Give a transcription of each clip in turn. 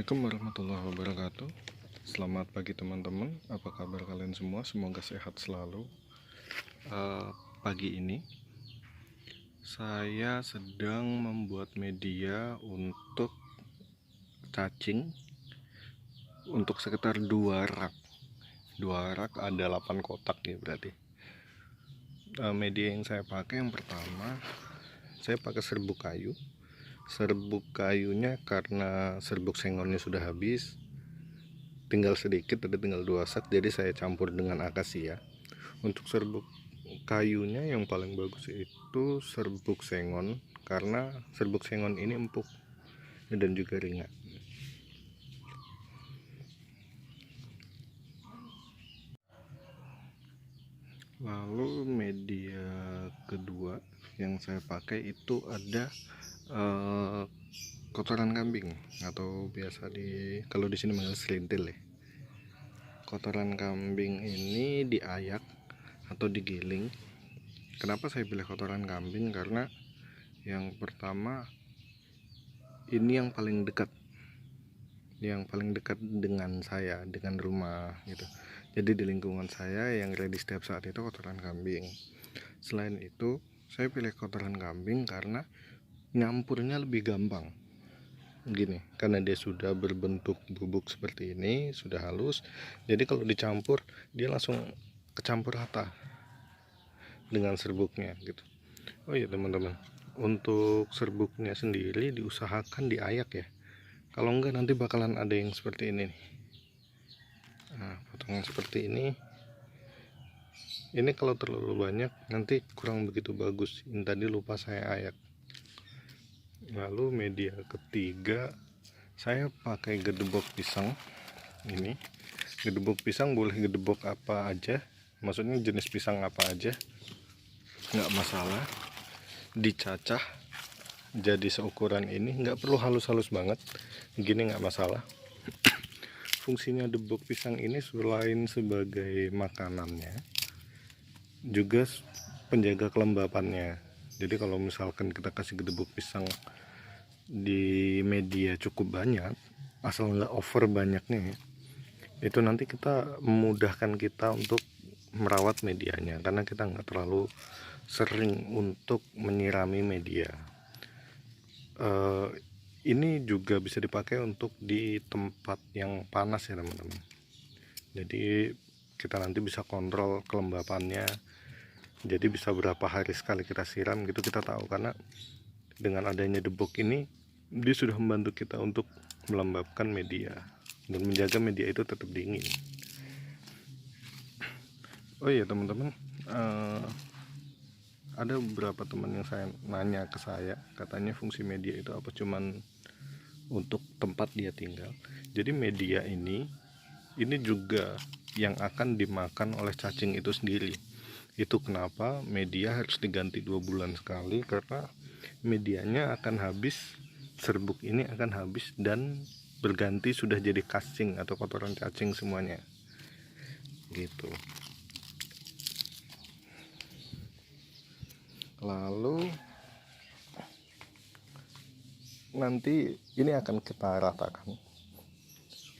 Assalamualaikum warahmatullahi wabarakatuh. Selamat pagi teman-teman. Apa kabar kalian semua? Semoga sehat selalu. Pagi ini saya sedang membuat media untuk cacing untuk sekitar 2 rak. 2 rak ada 8 kotak ya berarti. Media yang saya pakai yang pertama, saya pakai serbuk kayu. Serbuk kayunya karena serbuk sengonnya sudah habis, tinggal sedikit, ada tinggal 2 sak, jadi saya campur dengan akasia. Untuk serbuk kayunya yang paling bagus itu serbuk sengon, karena serbuk sengon ini empuk dan juga ringan. Lalu media kedua yang saya pakai itu ada kotoran kambing, atau biasa kalau di sini manggil serintil ya. Kotoran kambing ini diayak atau digiling. Kenapa saya pilih kotoran kambing? Karena yang pertama, ini yang paling dekat dengan saya, dengan rumah gitu. Jadi di lingkungan saya yang ready setiap saat itu kotoran kambing. Selain itu, saya pilih kotoran kambing karena nyampurnya lebih gampang. Gini, karena dia sudah berbentuk bubuk seperti ini, sudah halus. Jadi kalau dicampur, dia langsung kecampur rata dengan serbuknya gitu. Oh iya teman-teman, untuk serbuknya sendiri diusahakan diayak ya. Kalau enggak nanti bakalan ada yang seperti ini nih. Nah, potongan seperti ini kalau terlalu banyak nanti kurang begitu bagus. Ini tadi lupa saya ayak. Lalu media ketiga, saya pakai gedebok pisang. Ini gedebok pisang boleh gedebok apa aja, maksudnya jenis pisang apa aja, nggak masalah. Dicacah jadi seukuran ini, nggak perlu halus-halus banget, gini nggak masalah. Fungsinya debok pisang ini selain sebagai makanannya, juga penjaga kelembapannya. Jadi kalau misalkan kita kasih gedebok pisang di media cukup banyak, asal nggak over banyaknya ya, itu nanti kita memudahkan kita untuk merawat medianya, karena kita nggak terlalu sering untuk menyirami media. Ini juga bisa dipakai untuk di tempat yang panas ya teman-teman. Jadi kita nanti bisa kontrol kelembapannya, jadi bisa berapa hari sekali kita siram gitu, kita tahu. Karena dengan adanya debok ini, dia sudah membantu kita untuk melembabkan media dan menjaga media itu tetap dingin. Oh iya teman-teman, ada beberapa teman yang nanya ke saya, katanya fungsi media itu apa, cuman untuk tempat dia tinggal. Jadi media ini juga yang akan dimakan oleh cacing itu sendiri. Itu kenapa media harus diganti 2 bulan sekali, karena medianya akan habis, serbuk ini akan habis dan berganti sudah jadi cacing atau kotoran cacing semuanya gitu. Lalu nanti ini akan kita ratakan,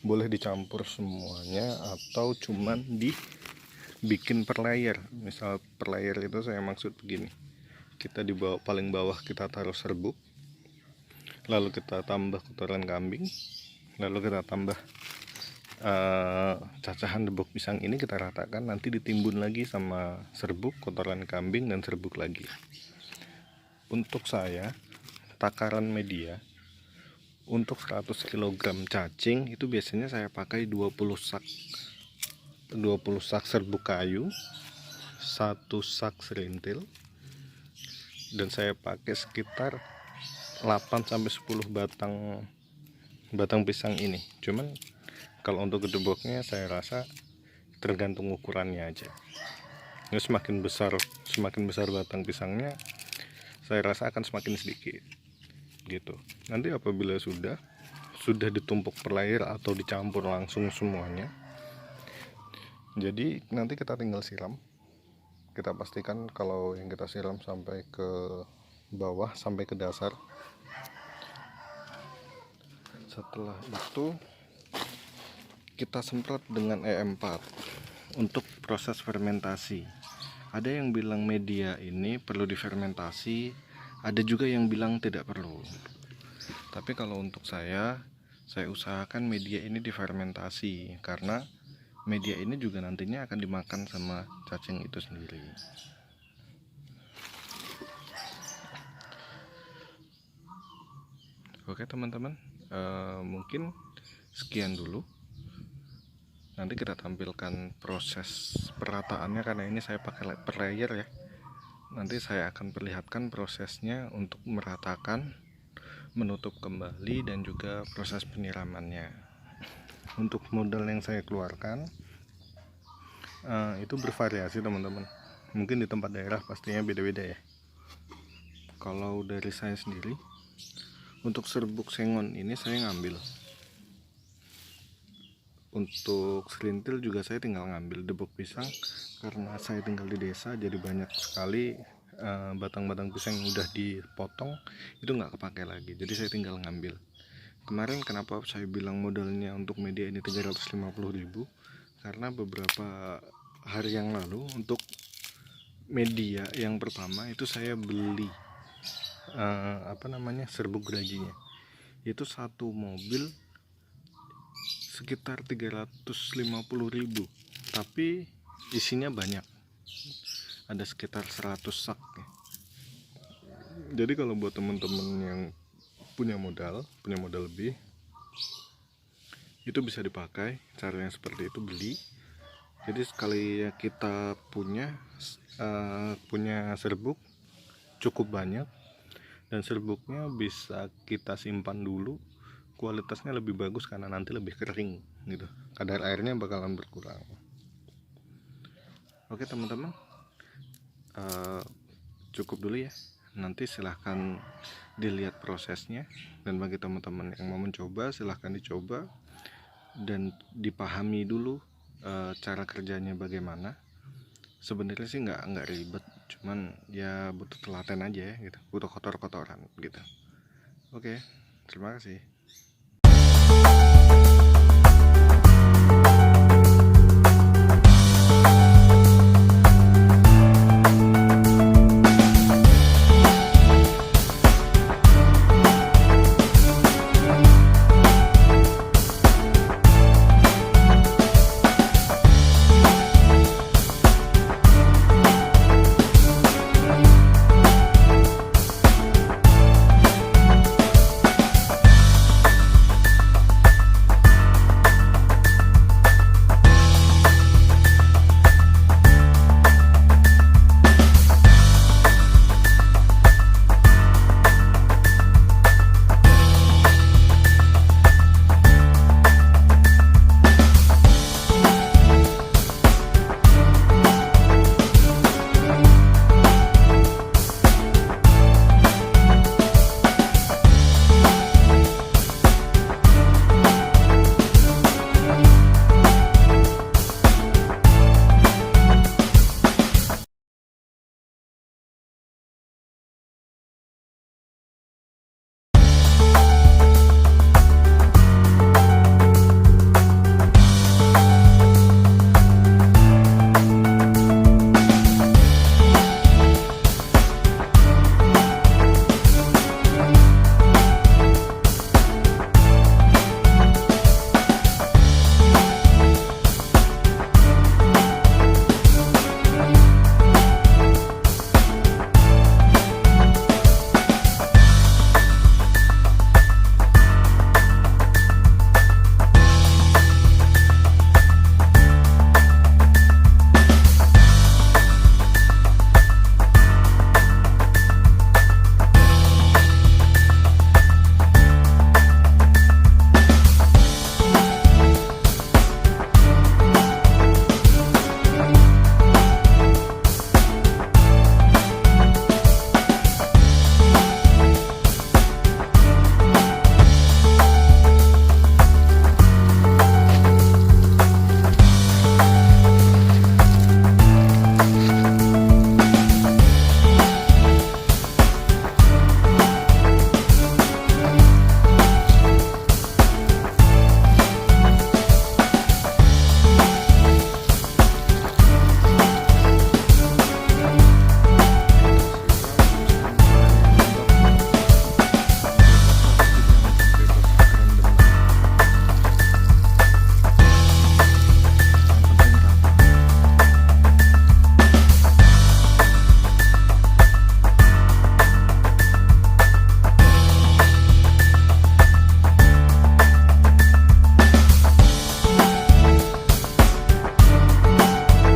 boleh dicampur semuanya atau cuman dibikin per layer. Misal per layer itu saya maksud begini, kita di bawah, paling bawah kita taruh serbuk, lalu kita tambah kotoran kambing, lalu kita tambah cacahan debok pisang ini, kita ratakan, nanti ditimbun lagi sama serbuk, kotoran kambing, dan serbuk lagi. Untuk saya, takaran media untuk 100 kg cacing itu biasanya saya pakai 20 sak serbuk kayu, 1 sak serintil, dan saya pakai sekitar 8-10 batang pisang ini. Cuman kalau untuk gedeboknya saya rasa tergantung ukurannya aja. Ini semakin besar batang pisangnya, saya rasa akan semakin sedikit gitu. Nanti apabila sudah ditumpuk per layer atau dicampur langsung semuanya, jadi nanti kita tinggal siram. Kita pastikan kalau yang kita siram sampai ke bawah, sampai ke dasar. Setelah itu kita semprot dengan E4 untuk proses fermentasi. Ada yang bilang media ini perlu difermentasi, ada juga yang bilang tidak perlu. Tapi kalau untuk saya usahakan media ini difermentasi, karena media ini juga nantinya akan dimakan sama cacing itu sendiri. Oke teman-teman, mungkin sekian dulu. Nanti kita tampilkan proses perataannya, karena ini saya pakai per layer ya. Nanti saya akan perlihatkan prosesnya untuk meratakan, menutup kembali, dan juga proses penyiramannya. Untuk modal yang saya keluarkan itu bervariasi teman-teman. Mungkin di tempat daerah pastinya beda-beda ya. Kalau dari saya sendiri, untuk serbuk sengon ini saya ngambil. Untuk serintil juga saya tinggal ngambil debok pisang, karena saya tinggal di desa jadi banyak sekali batang-batang pisang yang udah dipotong itu nggak kepake lagi, jadi saya tinggal ngambil. Kemarin kenapa saya bilang modalnya untuk media ini 350.000, karena beberapa hari yang lalu untuk media yang pertama itu saya beli serbuk gerajinya itu satu mobil sekitar 350.000, tapi isinya banyak, ada sekitar 100 sak ya. Jadi kalau buat teman-teman yang punya modal lebih, itu bisa dipakai cara yang seperti itu, beli. Jadi sekali ya kita punya serbuk cukup banyak, dan serbuknya bisa kita simpan dulu, kualitasnya lebih bagus karena nanti lebih kering gitu, kadar airnya bakalan berkurang. Oke teman-teman, cukup dulu ya. Nanti silahkan dilihat prosesnya, dan bagi teman-teman yang mau mencoba silahkan dicoba dan dipahami dulu cara kerjanya bagaimana. Sebenarnya sih nggak ribet, cuman ya butuh telaten aja ya gitu, butuh kotor-kotoran gitu. Oke, terima kasih.